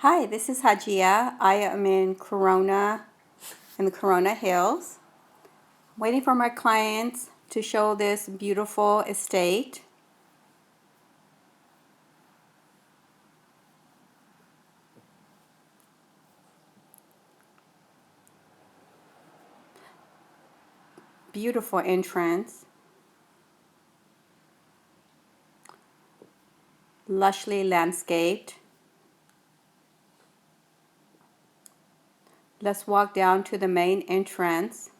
Hi, this is Hajia. I am in the Corona Hills, waiting for my clients to show this beautiful estate. Beautiful entrance, lushly landscaped. Let's walk down to the main entrance.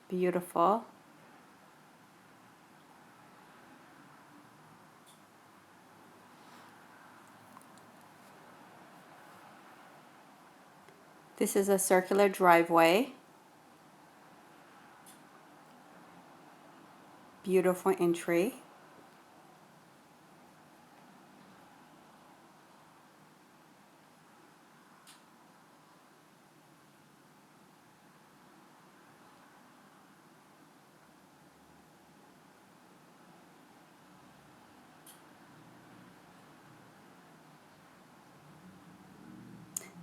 Beautiful. This is a circular driveway. Beautiful entry.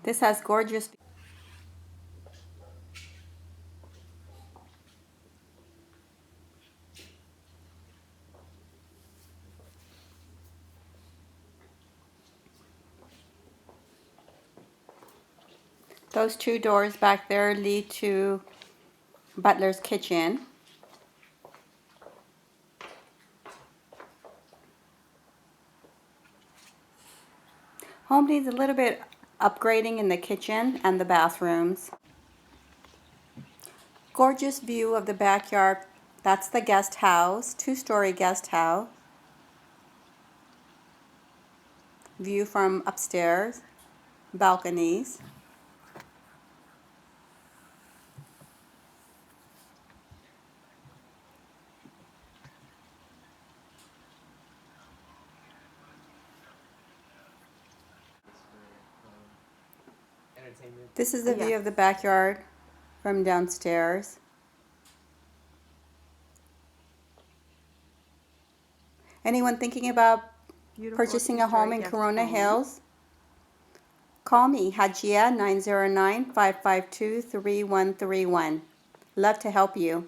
This has gorgeous. Those two doors back there lead to Butler's kitchen. Home needs a little bit upgrading in the kitchen and the bathrooms. Gorgeous view of the backyard. That's the guest house, two-story guest house. View from upstairs, balconies. This is the view of the backyard from downstairs. Anyone thinking about purchasing a home in Corona Hills? Call me, Hajia, 909-552-3131. Love to help you.